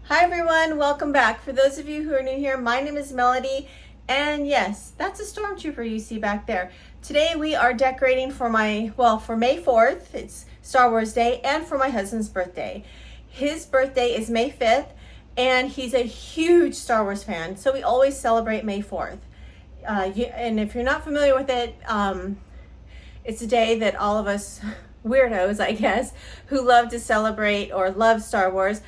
Hi everyone, welcome back. For those of you who are new here, my name is Melody, and yes, that's a stormtrooper you see back there. Today we are decorating for May 4th, it's Star Wars Day, and for my husband's birthday. His birthday is May 5th, and he's a huge Star Wars fan, so we always celebrate May 4th. And if you're not familiar with it, it's a day that all of us weirdos, I guess, who love to celebrate or love Star Wars,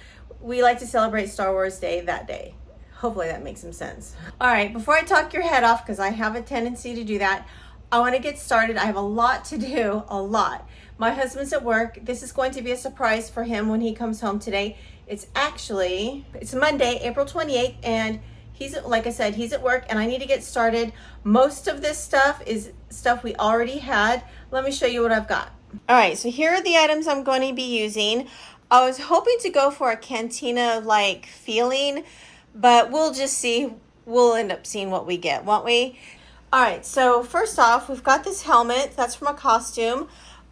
we like to celebrate Star Wars Day that day. Hopefully that makes some sense. All right, before I talk your head off, because I have a tendency to do that, I want to get started. I have a lot to do, a lot. My husband's at work. This is going to be a surprise for him when he comes home today. It's Monday, April 28th, and like I said, he's at work and I need to get started. Most of this stuff is stuff we already had. Let me show you what I've got. All right, so here are the items I'm going to be using. I was hoping to go for a cantina-like feeling, but we'll just see. We'll end up seeing what we get, won't we? All right, so first off, we've got this helmet. That's from a costume.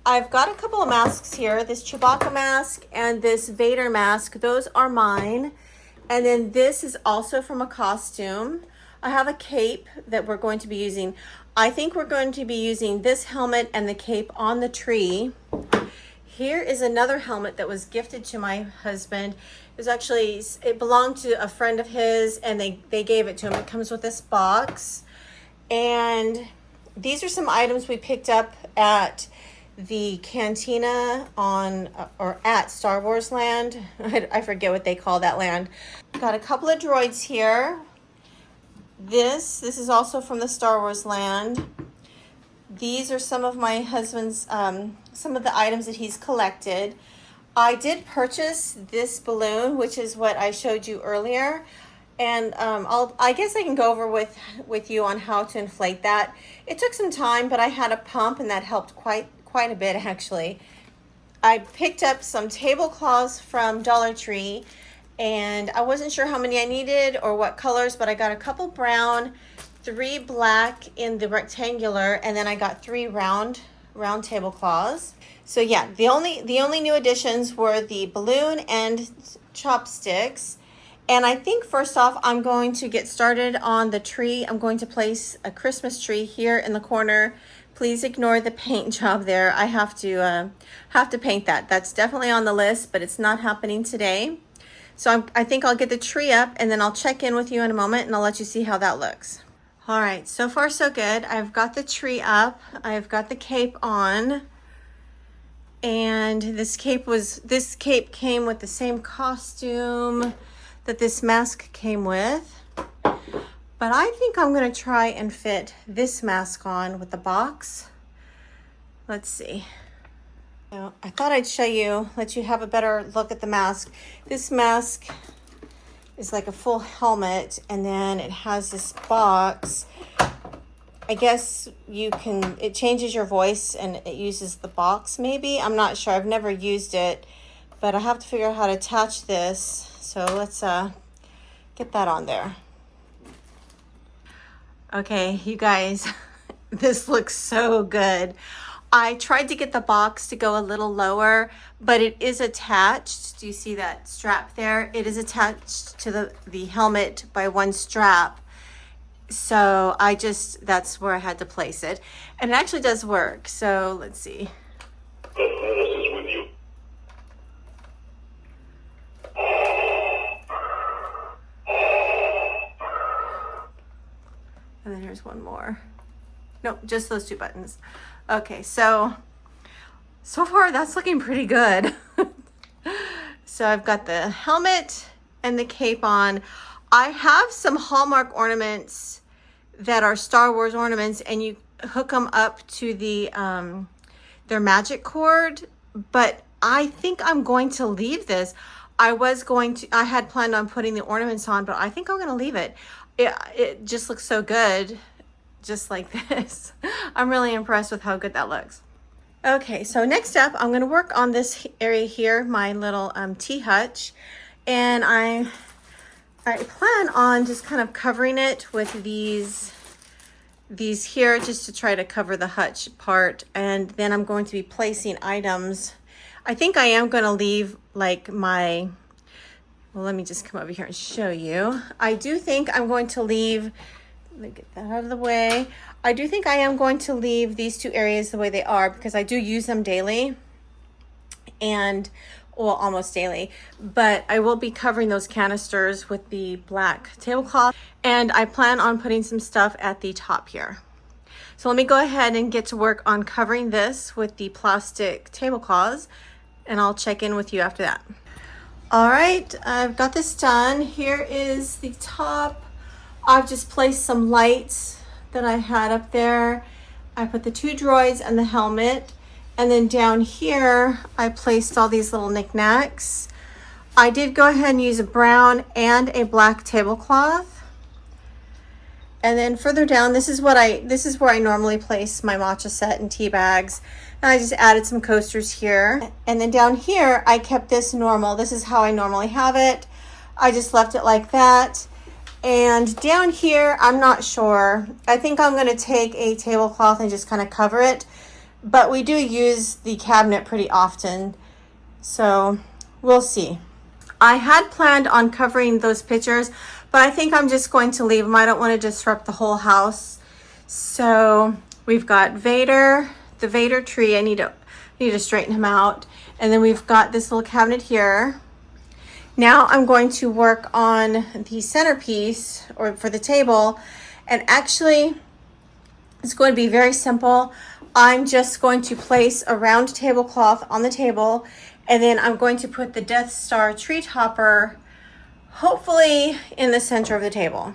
I've got a couple of masks here, this Chewbacca mask and this Vader mask. Those are mine. And then this is also from a costume. I have a cape that we're going to be using. I think we're going to be using this helmet and the cape on the tree. Here is another helmet that was gifted to my husband. It belonged to a friend of his and they gave it to him. It comes with this box. And these are some items we picked up at the cantina at Star Wars Land. I forget what they call that land. Got a couple of droids here. This is also from the Star Wars Land. These are some of my husband's, some of the items that he's collected. I did purchase this balloon, which is what I showed you earlier. And I guess I can go over with you on how to inflate that. It took some time, but I had a pump and that helped quite a bit actually. I picked up some tablecloths from Dollar Tree and I wasn't sure how many I needed or what colors, but I got a couple brown, 3 black in the rectangular, and then I got 3 round tablecloths. So yeah, the only new additions were the balloon and chopsticks. And I think first off, I'm going to get started on the tree. I'm going to place a Christmas tree here in the corner. Please ignore the paint job there. I have to paint that. That's definitely on the list, but it's not happening today. So I think I'll get the tree up and then I'll check in with you in a moment and I'll let you see how that looks. All right, so far so good. I've got the tree up. I've got the cape on. And this cape came with the same costume that this mask came with. But I think I'm gonna try and fit this mask on with the box. Let's see. Now, I thought I'd let you have a better look at the mask. This mask is like a full helmet and then it has this box. I guess it changes your voice and it uses the box maybe. I'm not sure, I've never used it, but I have to figure out how to attach this. So let's get that on there. Okay, you guys, this looks so good. I tried to get the box to go a little lower, but it is attached. Do you see that strap there? It is attached to the helmet by one strap. So that's where I had to place it. And it actually does work. So let's see. And then here's one more. Nope, just those 2 buttons. Okay, so far that's looking pretty good. So I've got the helmet and the cape on. I have some Hallmark ornaments that are Star Wars ornaments and you hook them up to their magic cord, but I think I'm going to leave this. I had planned on putting the ornaments on, but I think I'm gonna leave it. It just looks so good, just like this. I'm really impressed with how good that looks. Okay, so next up, I'm gonna work on this area here, my little T-hutch, and I plan on just kind of covering it with these here just to try to cover the hutch part, and then I'm going to be placing items. I think I am going to leave like my Well, let me just come over here and show you. I do think I'm going to leave, let me get that out of the way. I do think I am going to leave these two areas the way they are because I do use them daily and, well, almost daily. But I will be covering those canisters with the black tablecloth, and I plan on putting some stuff at the top here. So let me go ahead and get to work on covering this with the plastic tablecloths, and I'll check in with you after that. All right, I've got this done. Here is the top. I've just placed some lights that I had up there. I put the two droids and the helmet. And then down here, I placed all these little knickknacks. I did go ahead and use a brown and a black tablecloth. And then further down, this is where I normally place my matcha set and tea bags. And I just added some coasters here. And then down here, I kept this normal. This is how I normally have it. I just left it like that. And down here, I'm not sure. I think I'm gonna take a tablecloth and just kind of cover it. But we do use the cabinet pretty often, so we'll see. I had planned on covering those pictures, but I think I'm just going to leave them. I don't want to disrupt the whole house. So we've got Vader, the Vader tree. I need to straighten him out. And then we've got this little cabinet here. Now I'm going to work on the centerpiece or for the table, and actually it's going to be very simple. I'm just going to place a round tablecloth on the table, and then I'm going to put the Death Star tree topper hopefully in the center of the table.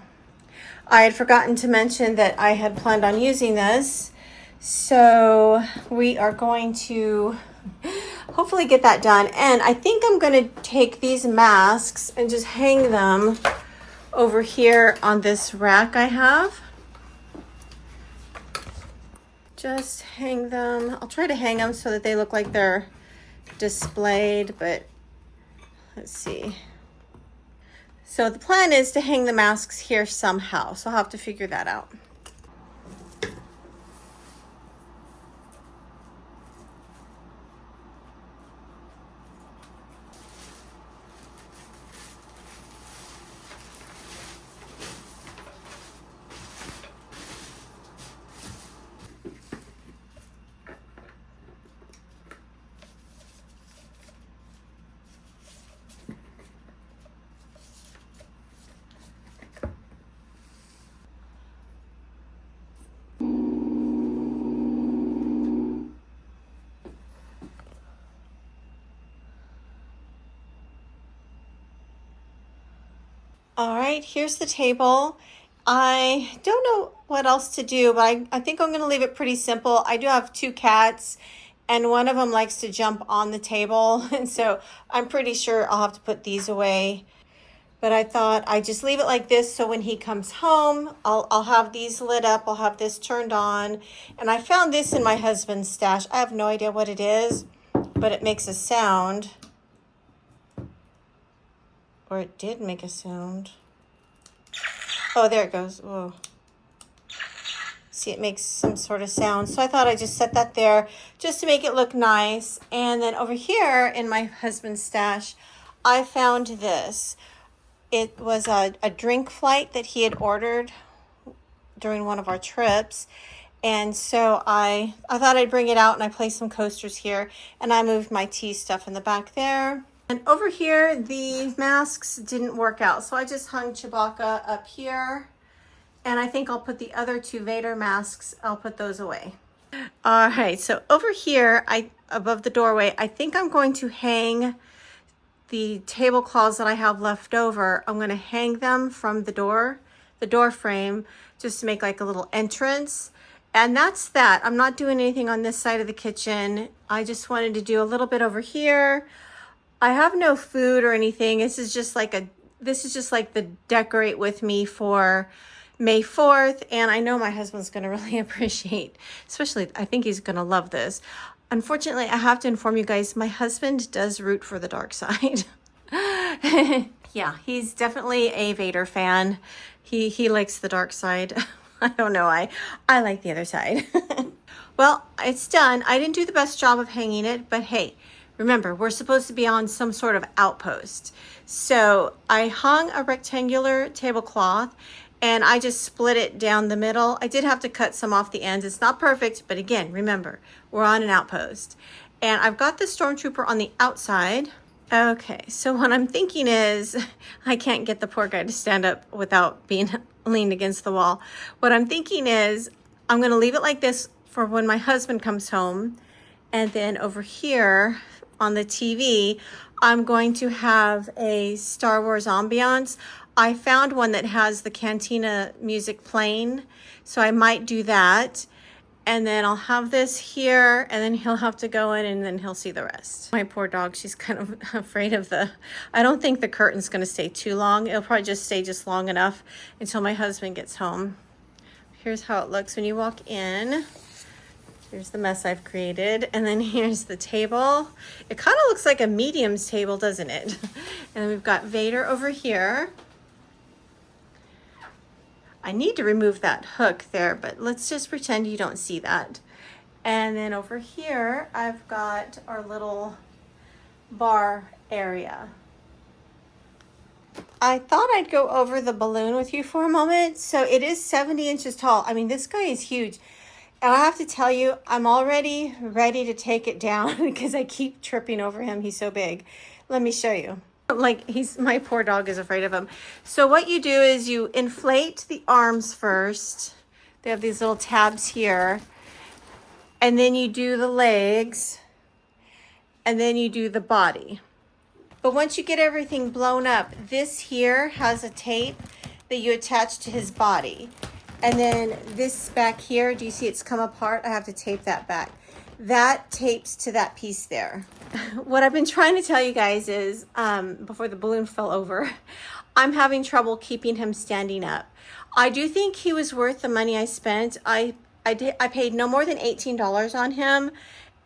I had forgotten to mention that I had planned on using this, so we are going to hopefully get that done. And I think I'm going to take these masks and just hang them over here on this rack I have. Just hang them. I'll try to hang them so that they look like they're displayed, but let's see. So the plan is to hang the masks here somehow, so I'll have to figure that out. All right, here's the table. I don't know what else to do, but I think I'm going to leave it pretty simple. I do have two cats, and one of them likes to jump on the table, and so I'm pretty sure I'll have to put these away. But I thought I'd just leave it like this, so when he comes home, I'll have these lit up, I'll have this turned on. And I found this in my husband's stash. I have no idea what it is, but it makes a sound. Or it did make a sound. Oh, there it goes. Whoa. See, it makes some sort of sound. So I thought I'd just set that there just to make it look nice. And then over here in my husband's stash, I found this. It was a drink flight that he had ordered during one of our trips. And so I thought I'd bring it out, and I placed some coasters here, and I moved my tea stuff in the back there. And over here, the masks didn't work out, so I just hung Chewbacca up here. And I think I'll put the other two Vader masks, I'll put those away. All right, so over here, above the doorway, I think I'm going to hang the tablecloths that I have left over. I'm going to hang them from the door frame, just to make like a little entrance. And that's that. I'm not doing anything on this side of the kitchen. I just wanted to do a little bit over here. I have no food or anything. This is just like the decorate with me for May 4th. And I know my husband's going to really appreciate, especially I think he's going to love this. Unfortunately, I have to inform you guys, my husband does root for the dark side. Yeah, he's definitely a Vader fan. He likes the dark side. I don't know. I like the other side. Well, it's done. I didn't do the best job of hanging it, but hey, Remember, we're supposed to be on some sort of outpost. So I hung a rectangular tablecloth and I just split it down the middle. I did have to cut some off the ends. It's not perfect, but again, remember, we're on an outpost. And I've got the stormtrooper on the outside. Okay, so what I'm thinking is, I can't get the poor guy to stand up without being leaned against the wall. What I'm thinking is, I'm gonna leave it like this for when my husband comes home. And then over here on the TV, I'm going to have a Star Wars ambiance. I found one that has the cantina music playing, so I might do that. And then I'll have this here, and then he'll have to go in and then he'll see the rest. My poor dog, she's kind of afraid of I don't think the curtain's gonna stay too long. It'll probably just stay just long enough until my husband gets home. Here's how it looks when you walk in. Here's the mess I've created. And then here's the table. It kind of looks like a medium's table, doesn't it? And then we've got Vader over here. I need to remove that hook there, but let's just pretend you don't see that. And then over here, I've got our little bar area. I thought I'd go over the balloon with you for a moment. So it is 70 inches tall. I mean, this guy is huge. And I have to tell you, I'm already ready to take it down because I keep tripping over him. He's so big. Let me show you. Like, my poor dog is afraid of him. So what you do is you inflate the arms first. They have these little tabs here. And then you do the legs. And then you do the body. But once you get everything blown up, this here has a tape that you attach to his body. And then this back here, do you see it's come apart? I have to tape that back. That tapes to that piece there. What I've been trying to tell you guys is, before the balloon fell over, I'm having trouble keeping him standing up. I do think he was worth the money I spent. I paid no more than $18 on him.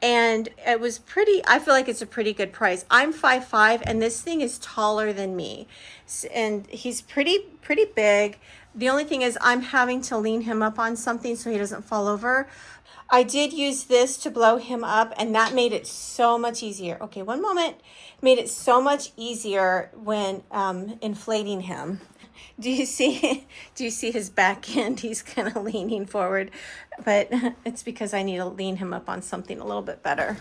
And it was I feel like it's a pretty good price. I'm 5'5", and this thing is taller than me. And he's pretty big. The only thing is I'm having to lean him up on something so he doesn't fall over. I did use this to blow him up, and that made it so much easier. Okay, one moment. Made it so much easier when inflating him. Do you see his back end? He's kind of leaning forward, but it's because I need to lean him up on something a little bit better.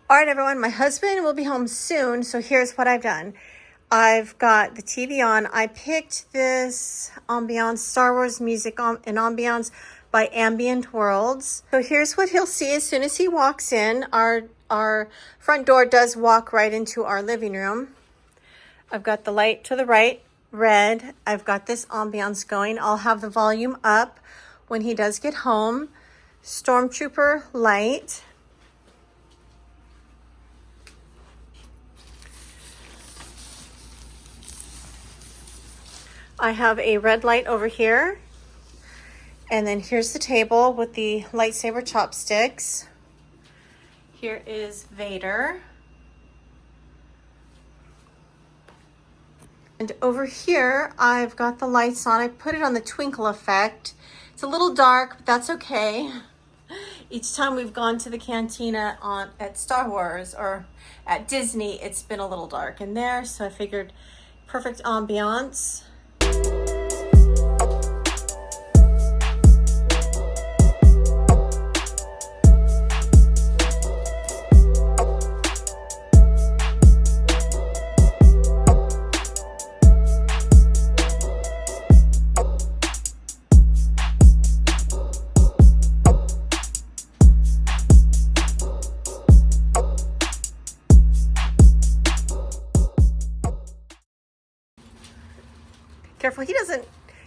All right, everyone, my husband will be home soon, so here's what I've done. I've got the TV on. I picked this ambiance, Star Wars music and ambiance by Ambient Worlds. So here's what he'll see as soon as he walks in. Our front door does walk right into our living room. I've got the light to the right, red. I've got this ambiance going. I'll have the volume up when he does get home. Stormtrooper light. I have a red light over here, and then here's the table with the lightsaber chopsticks. Here is Vader. And over here, I've got the lights on. I put it on the twinkle effect. It's a little dark, but that's okay. Each time we've gone to the cantina at Star Wars or at Disney, it's been a little dark in there, so I figured perfect ambiance.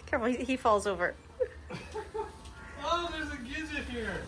Careful, he falls over. Oh, there's a Gidget here.